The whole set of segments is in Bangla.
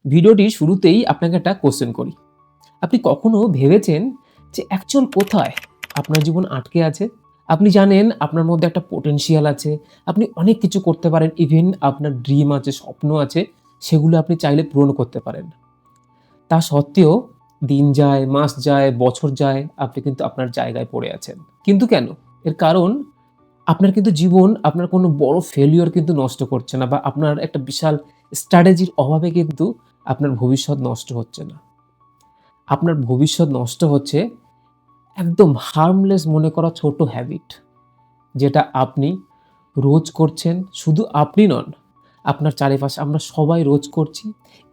ভিডিওটির শুরুতেই আপনাকে একটা কোয়েশ্চেন করি। আপনি কখনো ভেবেছেন যে অ্যাকচুয়াল কোথায় আপনার জীবন আটকে আছে? আপনি জানেন আপনার মধ্যে একটা পটেনশিয়াল আছে। আপনি অনেক কিছু করতে পারেন। ইভেন আপনার ড্রিম আছে, স্বপ্ন আছে, সেগুলো আপনি চাইলে পূরণ করতে পারেন। তা সত্ত্বেও দিন যায়, মাস যায়, বছর যায়, আপনি কিন্তু আপনার জায়গায় পড়ে আছেন। কিন্তু কেন? এর কারণ আপনার কিন্তু জীবন আপনার কোনো বড় ফেইলিউর কিন্তু নষ্ট করছে না বা আপনার একটা বিশাল স্ট্র্যাটেজির অভাবে কিন্তু আপনার ভবিষ্যৎ নষ্ট হচ্ছে না। আপনার ভবিষ্যৎ নষ্ট হচ্ছে একদম হার্মলেস মনে করা ছোট হ্যাবিট, যেটা আপনি রোজ করছেন। শুধু আপনি নন, আপনার চারিপাশে আমরা সবাই রোজ করছি।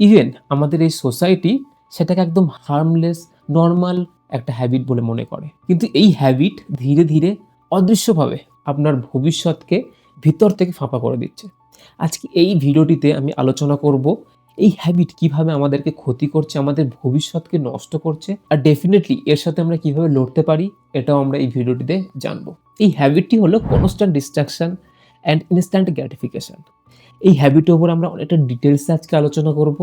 ইভেন আমাদের এই সোসাইটি সেটাকে একদম হার্মলেস, নরমাল একটা হ্যাবিট বলে মনে করে। কিন্তু এই হ্যাবিট ধীরে, ধীরে অদৃশ্যভাবে আপনার ভবিষ্যৎকে ভিতর থেকে ফাঁপা করে দিচ্ছে। আজকে এই ভিডিওটিতে আমি আলোচনা করব এই হ্যাবিট কিভাবে আমাদেরকে ক্ষতি করছে, আমাদের ভবিষ্যৎকে নষ্ট করছে, আর ডেফিনিটলি এর সাথে আমরা কিভাবে লড়তে পারি, এটাও আমরা এই ভিডিওটিতে জানবো। এই হ্যাবিটটি হলো constant distraction and instant gratification. এই হ্যাবিটের উপর আমরা অনেকটা ডিটেলসে আজকে আলোচনা করব।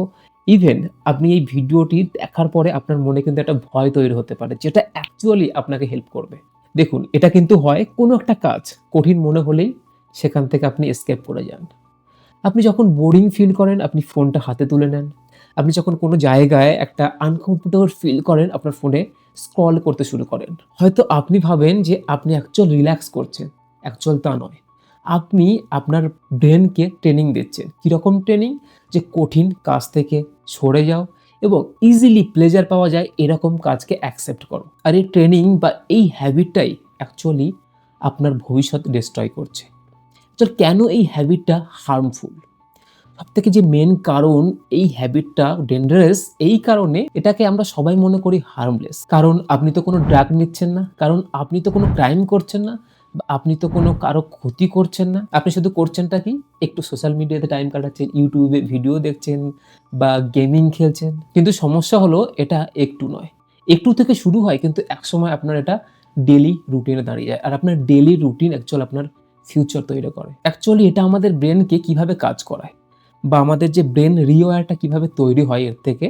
ইভেন আপনি এই ভিডিওটি দেখার পরে আপনার মনে কিন্তু একটা ভয় তৈরি হতে পারে, যেটা অ্যাকচুয়ালি আপনাকে হেল্প করবে। দেখুন, এটা কিন্তু হয় কোনো একটা কাজ কঠিন মনে হলেই সেখান থেকে আপনি এস্কেপ করে যান। আপনি যখন বোরিং ফিল করেন, আপনি ফোনটা হাতে তুলে নেন। আপনি যখন কোনো জায়গায় একটা আনকমফোর্টেবল ফিল করেন, আপনার ফোনে স্ক্রল করতে শুরু করেন। হয়তো আপনি ভাবেন যে আপনি অ্যাকচুয়াল রিল্যাক্স করছেন। অ্যাকচুয়াল তা নয়। আপনি আপনার ব্রেনকে ট্রেনিং দিচ্ছেন। কিরকম ট্রেনিং? যে কঠিন কাজ থেকে সরে যাও এবং ইজিলি প্লেজার পাওয়া যায় এরকম কাজকে অ্যাকসেপ্ট করো। আর এই ট্রেনিং বা এই হ্যাবিটটাই অ্যাকচুয়ালি আপনার ভবিষ্যৎ ডিস্ট্রয় করছে। তো কেন এই হ্যাবিটটা হার্মফুল? সবথেকে যে মেইন কারণ এই হ্যাবিটটা ডেঞ্জারাস এই কারণে এটাকে আমরা সবাই মনে করি হার্মলেস। কারণ আপনি তো কোনো ড্রাগ নিচ্ছেন না, কারণ আপনি তো কোনো ক্রাইম করছেন না, বা আপনি তো কোনো কারো ক্ষতি করছেন না। আপনি শুধু করছেনটা কি? একটু সোশ্যাল মিডিয়াতে টাইম কাটাচ্ছেন, YouTube এ ভিডিও দেখছেন বা গেমিং খেলছেন। কিন্তু সমস্যা হলো এটা একটু নয়। একটু থেকে শুরু হয় কিন্তু একসময় আপনার এটা ডেইলি রুটিনে দাঁড়িয়ে যায়। আর আপনার ডেইলি রুটিন অ্যাকচুয়ালি আপনার ফিউচার তৈরি করে। অ্যাকচুয়ালি এটা আমাদের ব্রেনকে কিভাবে কাজ করায় বা আমাদের যে ব্রেন রিওয়ারটা কিভাবে তৈরি হয় এর থেকে।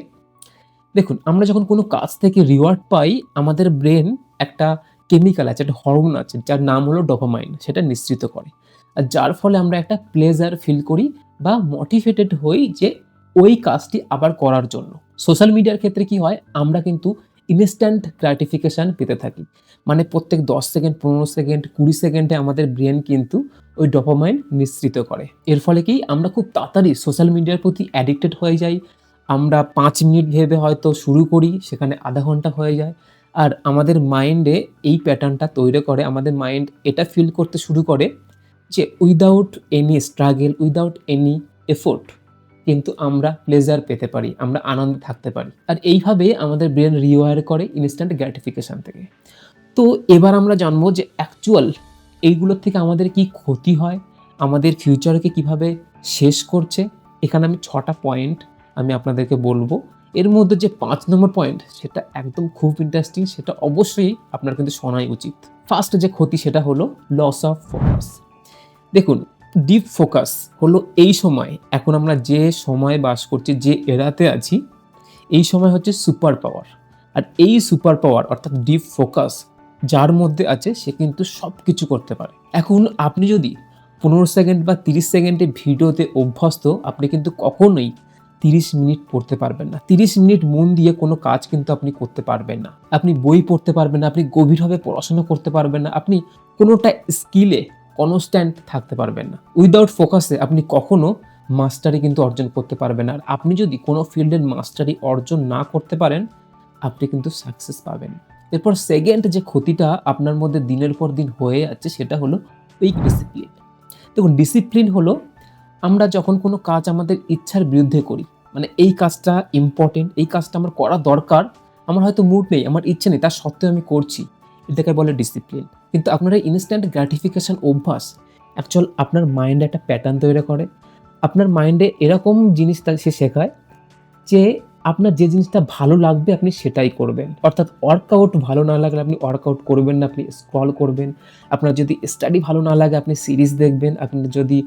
দেখুন, আমরা যখন কোনো কাজ থেকে রিওয়ার্ড পাই, আমাদের ব্রেন একটা কেমিক্যাল আছে, একটা হরমোন আছে যার নাম হলো ডোপামাইন, সেটা নিঃসৃত করে। আর যার ফলে আমরা একটা প্লেজার ফিল করি বা মোটিভেটেড হই যে ওই কাজটি আবার করার জন্য। সোশ্যাল মিডিয়ার ক্ষেত্রে কি হয়? আমরা কিন্তু ইনস্ট্যান্ট গ্র্যাটিফিকেশন পেতে থাকি। মানে প্রত্যেক ১০ সেকেন্ড, ১৫ সেকেন্ড, ২০ সেকেন্ডে আমাদের ব্রেন কিন্তু ওই ডোপামাইন নিঃসৃত করে। এর ফলে কি আমরা খুব তাড়াতাড়ি সোশ্যাল মিডিয়ার প্রতি অ্যাডিক্টেড হয়ে যাই। আমরা ৫ মিনিট ভেবে হয়তো শুরু করি, সেখানে আধা ঘন্টা হয়ে যায়। আর আমাদের মাইন্ডে এই প্যাটার্নটা তৈরি করে, আমাদের মাইন্ড এটা ফিল করতে শুরু করে যে without any struggle, without any effort কিন্তু আমরা প্লেজার পেতে পারি, আমরা আনন্দে থাকতে পারি। আর এইভাবে আমাদের ব্রেন রিওয়ার করে ইনস্ট্যান্ট গ্র্যাটিফিকেশন থেকে। তো এবার আমরা জানবো যে অ্যাকচুয়াল এইগুলোর থেকে আমাদের কি ক্ষতি হয়, আমাদের ফিউচারকে কিভাবে শেষ করছে। এখানে আমি ৬টা পয়েন্ট আমি আপনাদেরকে বলবো। এর মধ্যে যে ৫ নম্বর পয়েন্ট সেটা একদম খুব ইন্টারেস্টিং, সেটা অবশ্যই আপনার কিন্তু শোনাই উচিত। ফার্স্ট যে ক্ষতি সেটা হলো লস অফ ফোকাস। দেখুন, ডিপ ফোকাস হলো এই সময়, এখন আমরা যে সময়ে বাস করছি, যে এরাতে আছি, এই সময় হচ্ছে সুপার পাওয়ার। আর এই সুপার পাওয়ার অর্থাৎ ডিপ ফোকাস যার মধ্যে আছে সে কিন্তু সব কিছু করতে পারে। এখন আপনি যদি ১৫ সেকেন্ড বা ৩০ সেকেন্ডের ভিডিওতে অভ্যস্ত, আপনি কিন্তু কখনোই ৩০ মিনিট পড়তে পারবেন না। ৩০ মিনিট মন দিয়ে কোনো কাজ কিন্তু আপনি করতে পারবেন না। আপনি বই পড়তে পারবেন না, আপনি গভীরভাবে পড়াশোনা করতে পারবেন না, আপনি কোনোটা স্কিলে কনস্ট্যান্ট থাকতে পারবেন না। উইদাউট ফোকাসে আপনি কখনো মাস্টারি কিন্তু অর্জন করতে পারবেন না। আর আপনি যদি কোনো ফিল্ডের মাস্টারি অর্জন না করতে পারেন, আপনি কিন্তু সাকসেস পাবেন না। এরপর সেকেন্ড যে ক্ষতিটা আপনার মধ্যে দিনের পর দিন হয়ে যাচ্ছে সেটা হলো উইক ডিসিপ্লিন। দেখুন, ডিসিপ্লিন হলো আমরা যখন কোনো কাজ আমাদের ইচ্ছার বিরুদ্ধে করি, মানে এই কাজটা ইম্পর্টেন্ট, এই কাজটা আমার করা দরকার, আমার হয়তো মুড নেই, আমার ইচ্ছে নেই, তার সত্ত্বেও আমি করছি, এটাকে বলে ডিসিপ্লিন। কিন্তু আপনার এই ইনস্ট্যান্ট গ্র্যাটিফিকেশন অভ্যাস অ্যাকচুয়াল আপনার মাইন্ডে একটা প্যাটার্ন তৈরি করে। আপনার মাইন্ডে এরকম জিনিসটা সে শেখায় যে আপনার যে জিনিসটা ভালো লাগবে আপনি সেটাই করবেন। অর্থাৎ ওয়ার্কআউট ভালো না লাগলে আপনি ওয়ার্কআউট করবেন না, আপনি স্ক্রল করবেন। আপনার যদি স্টাডি ভালো না লাগে আপনি সিরিজ দেখবেন। আপনি যদি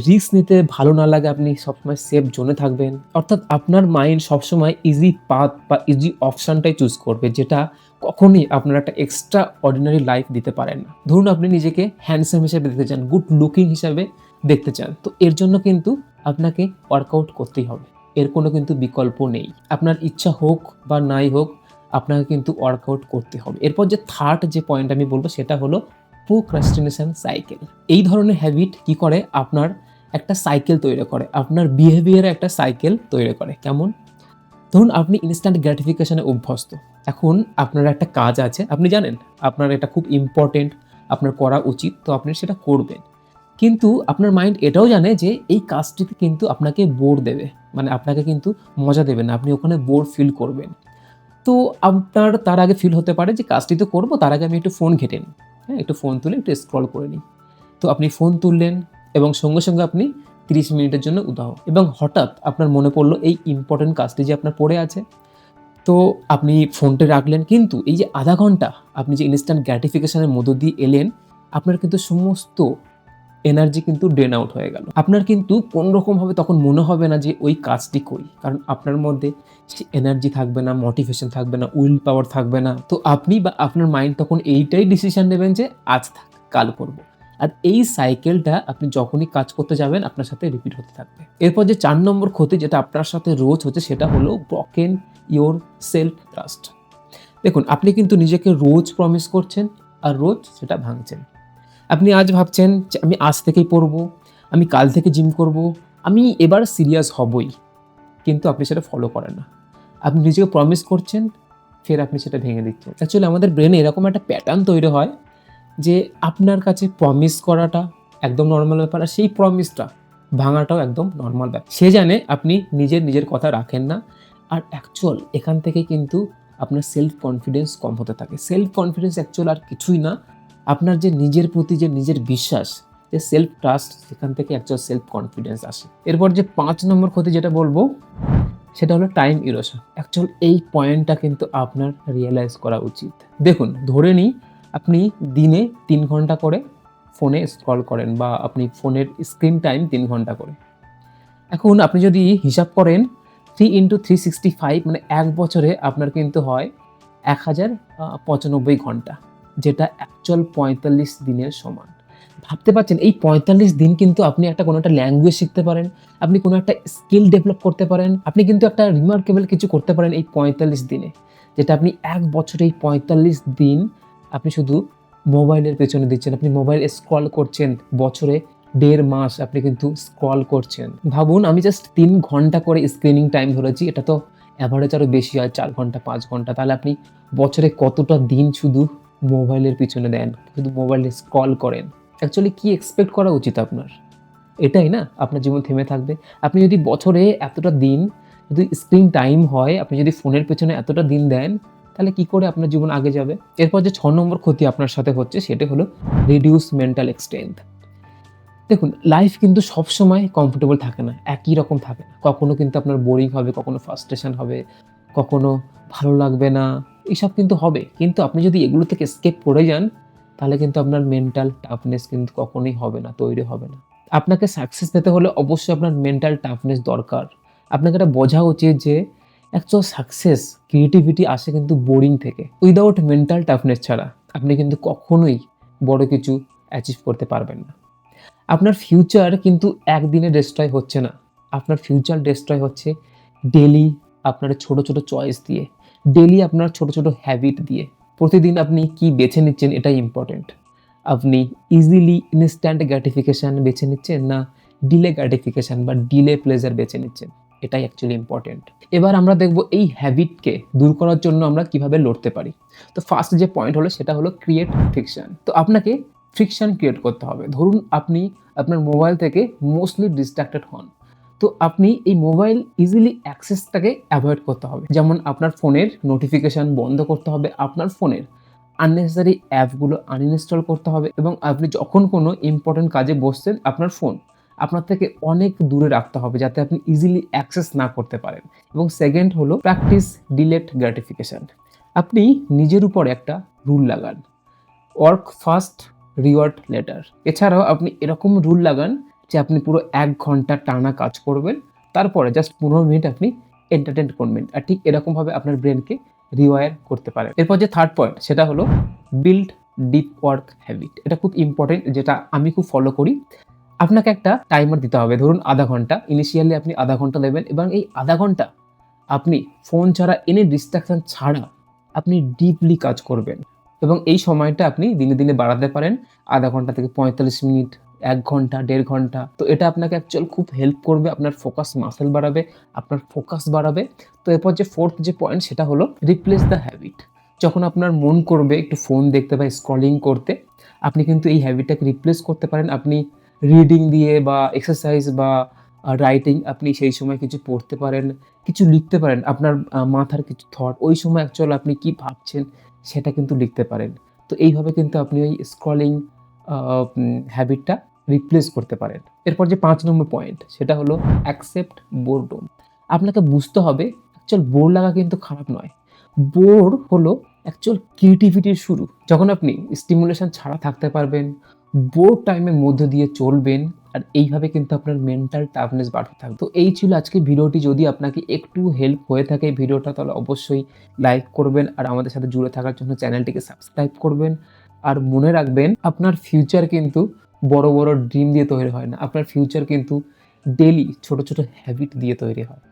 রিস্ক নিতে ভালো না লাগে, আপনি সবসময় সেফ জোনে থাকবেন। অর্থাৎ আপনার মাইন্ড সবসময় ইজি পাথ বা ইজি অপশনটাই চুজ করবে, যেটা কখনোই আপনার একটা এক্সট্রা অর্ডিনারি লাইফ দিতে পারে না। ধরুন আপনি নিজেকে হ্যান্ডসাম হিসেবে দেখতে চান, গুড লুকিং হিসাবে দেখতে চান, তো এর জন্য কিন্তু আপনাকে ওয়ার্কআউট করতেই হবে। এর কোনো কিন্তু বিকল্প নেই। আপনার ইচ্ছা হোক বা নাই হোক, আপনাকে কিন্তু ওয়ার্কআউট করতে হবে। এরপর যে থার্ড যে পয়েন্ট আমি বলবো সেটা হলো প্রোক্রাস্টিনেশন সাইকেল। এই ধরনের হ্যাবিট কি করে, আপনার একটা সাইকেল তৈরি করে, আপনার বিহেভিয়ারে একটা সাইকেল তৈরি করে। কেমন? ধরুন আপনি ইনস্ট্যান্ট গ্র্যাটিফিকেশনে অভ্যস্ত। এখন আপনার একটা কাজ আছে, আপনি জানেন আপনার এটা খুব ইম্পর্টেন্ট, আপনার করা উচিত, তো আপনি সেটা করবেন। কিন্তু আপনার মাইন্ড এটাও জানে যে এই কাজটিতে কিন্তু আপনাকে বোর দেবে, মানে আপনাকে কিন্তু মজা দেবে না, আপনি ওখানে বোর ফিল করবেন। তো আপনার তার আগে ফিল হতে পারে যে কাজটি তো করব, তার আগে আমি একটু ফোন ঘেঁটে নিই। হ্যাঁ, একটু ফোন তুলে একটু স্ক্রল করে নিই। তো আপনি ফোন তুললেন এবং সঙ্গে, সঙ্গে আপনি ৩০ মিনিটের জন্য উধাও, এবং হঠাৎ আপনার মনে পড়ল এই ইম্পোর্টেন্ট কাজটি যে আপনার পড়ে আছে। তো আপনি ফোনটা রাখলেন, কিন্তু এই যে আধা ঘন্টা আপনি যে ইনস্ট্যান্ট গ্র্যাটিফিকেশন এর মধ্য দিয়ে এলেন, আপনার কিন্তু সমস্ত এনার্জি কিন্তু ড্রেন আউট হয়ে গেল। আপনার কিন্তু কোনরকমভাবে তখন মনে হবে না যে ওই কাজটি করি। কারণ আপনার মধ্যে সে এনার্জি থাকবে না, মোটিভেশন থাকবে না, উইল পাওয়ার থাকবে না। তো আপনি বা আপনার মাইন্ড তখন এইটাই ডিসিশন নেবেন যে আজ থাক, কাল করব। আর এই সাইকেলটা আপনি যখনই কাজ করতে যাবেন আপনার সাথে রিপিট হতে থাকবে। এরপর যে ৪ নম্বর ক্ষতি যেটা আপনার সাথে রোজ হচ্ছে সেটা হলো ব্রকেন ইওর সেলফ ট্রাস্ট। দেখুন, আপনি কিন্তু নিজেকে রোজ প্রমিস করছেন আর রোজ সেটা ভাঙছেন। আপনি আজ ভাবছেন যে আমি আজ থেকেই পড়বো, আমি কাল থেকে জিম করবো, আমি এবার সিরিয়াস হবই। কিন্তু আপনি সেটা ফলো করেন না। আপনি নিজেকে প্রমিস করছেন, ফের আপনি সেটা ভেঙে দিচ্ছেন। অ্যাকচুয়ালি আমাদের ব্রেনে এরকম একটা প্যাটার্ন তৈরি হয় যে আপনার কাছে প্রমিস করাটা একদম নরমাল ব্যাপার, আর সেই প্রমিসটা ভাঙাটাও একদম নরমাল ব্যাপার। সে জানে আপনি নিজের কথা রাখেন না। আর অ্যাকচুয়াল এখান থেকেই কিন্তু আপনার সেলফ কনফিডেন্স কম হতে থাকে। সেলফ কনফিডেন্স অ্যাকচুয়াল আর কিছুই না, আপনার যে নিজের প্রতি যে নিজের বিশ্বাস, যে সেলফ ট্রাস্ট, সেখান থেকে অ্যাকচুয়াল সেলফ কনফিডেন্স আসে। এরপর যে ৫ নম্বর ক্ষতি যেটা বলবো সেটা হলো টাইম ইরোশন। অ্যাকচুয়াল এই পয়েন্টটা কিন্তু আপনার রিয়ালাইজ করা উচিত। দেখুন, ধরে নিই আপনি দিনে ৩ ঘন্টা করে ফোনে স্ক্রল করেন, বা আপনি ফোনের স্ক্রিন টাইম ৩ ঘন্টা করে। এখন আপনি যদি হিসাব করেন 3 ইনটু 365, মানে ১ বছরে আপনার কিন্তু হয় ১,০৯৫ ঘন্টা, যেটা অ্যাকচুয়াল ৪৫ দিনের সমান। ভাবতে পারছেন এই ৪৫ দিন কিন্তু আপনি কোনো একটা ল্যাঙ্গুয়েজ শিখতে পারেন, আপনি কোনো একটা স্কিল ডেভেলপ করতে পারেন, আপনি কিন্তু একটা রিমার্কেবল কিছু করতে পারেন এই ৪৫ দিনে। যেটা আপনি ১ বছরে এই ৪৫ দিন আপনি শুধু মোবাইলের পেছনে দিচ্ছেন। আপনি মোবাইল স্ক্রল করছেন, বছরে ১.৫ মাস আপনি কিন্তু স্ক্রল করছেন। ভাবুন, আমি জাস্ট ৩ ঘন্টা করে স্ক্রিনিং টাইম ধরেছি, এটা তো এভারেজ আরও বেশি হয়, ৪ ঘন্টা ৫ ঘন্টা। তাহলে আপনি বছরে কতটা দিন শুধু মোবাইলের পিছনে দেন, শুধু মোবাইলে স্ক্রল করেন। অ্যাকচুয়ালি কি এক্সপেক্ট করা উচিত আপনার? এটাই না আপনার জীবন থেমে থাকবে? আপনি যদি বছরে এতটা দিন যদি স্ক্রিন টাইম হয়, আপনি যদি ফোনের পেছনে এতটা দিন দেন, তাহলে কি করে আপনার জীবন আগে যাবে? এরপর যে ৬ নম্বর ক্ষতি আপনার সাথে হচ্ছে সেটা হলো রিডিউস মেন্টাল স্ট্রেংথ। দেখুন, লাইফ কিন্তু সবসময় কমফোর্টেবল থাকে না, একই রকম থাকে না। কখনো কিন্তু আপনার বোরিং হবে, কখনো ফ্রাস্ট্রেশন হবে, কখনো ভালো লাগবে না। এসব কিন্তু হবে। কিন্তু আপনি যদি এগুলো থেকে এসকেপ করে যান, তাহলে কিন্তু আপনার মেন্টাল টাফনেস কিন্তু কখনোই হবে না, তৈরি হবে না। আপনাকে সাকসেস পেতে হলে অবশ্যই আপনার মেন্টাল টাফনেস দরকার। আপনাকে এটা বোঝা উচিত যে অ্যাকচুয়াল সাকসেস, ক্রিয়েটিভিটি আসে কিন্তু বোরিং থেকে। উইদাউট মেন্টাল টাফনেস ছাড়া আপনি কিন্তু কখনোই বড় কিছু অ্যাচিভ করতে পারবেন না। আপনার ফিউচার কিন্তু একদিনে ডেস্ট্রয় হচ্ছে না। আপনার ফিউচার ডেস্ট্রয় হচ্ছে ডেইলি আপনার ছোট, ছোট চয়েস দিয়ে, ডেইলি আপনার ছোট, ছোট হ্যাবিট দিয়ে। প্রতিদিন আপনি কি বেছে নিচ্ছেন এটাই ইম্পোর্টেন্ট। আপনি ইজিলি ইনস্ট্যান্ট গ্র্যাটিফিকেশন বেছে নিচ্ছেন, না ডিলে গ্র্যাটিফিকেশন বা ডিলে প্লেজার বেছে নিচ্ছেন, এটাই অ্যাকচুয়ালি ইম্পোর্টেন্ট। এবার আমরা দেখব এই হ্যাবিটকে দূর করার জন্য আমরা কিভাবে লড়তে পারি। তো ফার্স্ট যে পয়েন্ট হলো সেটা হলো ক্রিয়েট ফ্রিকশন। তো আপনাকে ফ্রিকশন ক্রিয়েট করতে হবে। ধরুন আপনি আপনার মোবাইল থেকে মোস্টলি ডিস্ট্রাক্টেড হন। তো আপনি এই মোবাইল ইজিলি অ্যাক্সেসটাকে অ্যাভয়েড করতে হবে। যেমন আপনার ফোনের নোটিফিকেশন বন্ধ করতে হবে, আপনার ফোনের আননেসেসারি অ্যাপগুলো আনইনস্টল করতে হবে, এবং আপনি যখন কোনো ইম্পর্টেন্ট কাজে বসছেন, আপনার ফোন আপনার থেকে অনেক দূরে রাখতে হবে যাতে আপনি ইজিলি অ্যাক্সেস না করতে পারেন। এবং সেকেন্ড হলো প্র্যাকটিস ডিলেট গ্র্যাটিফিকেশন। আপনি নিজের উপর একটা রুল লাগান, ওয়ার্ক ফার্স্ট রিওয়ার্ড লেটার। এছাড়াও আপনি এরকম রুল লাগান, যে আপনি পুরো ১ ঘন্টা টানা কাজ করবেন। তারপরে জাস্ট ১৫ মিনিট আপনি এন্টারটেইন করবেন। আর ঠিক এরকমভাবে আপনার ব্রেইনকে রিওয়ায়ার করতে পারেন। এরপর যে 3rd পয়েন্ট সেটা হলো বিল্ড ডিপ ওয়ার্ক হ্যাবিট। এটা খুব ইম্পোর্টেন্ট, যেটা আমি খুব ফলো করি। আপনাকে একটা টাইমার দিতে হবে। ধরুন ০.৫ ঘন্টা। ইনিশিয়ালি আপনি ০.৫ ঘন্টা দেবেন এবং এই ০.৫ ঘন্টা আপনি ফোন ছাড়া, এনি ডিস্ট্রাকশন ছাড়া আপনি ডিপলি কাজ করবেন এবং এই সময়টা আপনি দিনে, দিনে বাড়াতে পারেন ০.৫ ঘন্টা থেকে ৪৫ মিনিট, ১ ঘন্টা, ১.৫ ঘন্টা। তো এটা আপনাকে অ্যাকচুয়াল খুব হেল্প করবে। আপনার ফোকাস মাসল বাড়াবে, আপনার ফোকাস বাড়াবে। তো এরপর যে 4th যে পয়েন্ট সেটা হলো রিপ্লেস দ্য হ্যাবিট। যখন আপনার মন করবে একটু ফোন দেখতে বা স্ক্রলিং করতে, আপনি কিন্তু এই হ্যাবিটটাকে রিপ্লেস করতে পারেন। আপনি রিডিং দিয়ে বা এক্সারসাইজ বা রাইটিং, আপনি সেই সময় কিছু পড়তে পারেন, কিছু লিখতে পারেন। আপনার মাথার কিছু থট, ওই সময় অ্যাকচুয়াল আপনি কি ভাবছেন সেটা কিন্তু লিখতে পারেন। তো এইভাবে কিন্তু আপনি ওই স্ক্রলিং হ্যাবিটটা রিপ্লেস করতে পারেন। এরপর যে ৫ নম্বর পয়েন্ট সেটা হলো অ্যাকসেপ্ট বোরডম। আপনাকে বুঝতে হবে অ্যাকচুয়াল বোর লাগা কিন্তু খারাপ নয়। বোর হলো অ্যাকচুয়াল ক্রিয়েটিভিটির শুরু। যখন আপনি স্টিমুলেশন ছাড়া থাকতে পারবেন, বোর টাইমের মধ্য দিয়ে চলবেন, আর এইভাবে কিন্তু আপনার মেন্টাল টাফনেস বাড়তে থাকবে। তো এই ছিল আজকের ভিডিওটি। যদি আপনাকে একটু হেল্প হয়ে থাকে এই ভিডিওটা, তাহলে অবশ্যই লাইক করবেন আর আমাদের সাথে জুড়ে থাকার জন্য চ্যানেলটিকে সাবস্ক্রাইব করবেন। আর মনে রাখবেন, আপনার ফিউচার কিন্তু বড়, বড় ড্রিম দিয়ে তৈরি হয় না। আপনার ফিউচার কিন্তু ডেইলি ছোট, ছোট হ্যাবিট দিয়ে তৈরি হয়।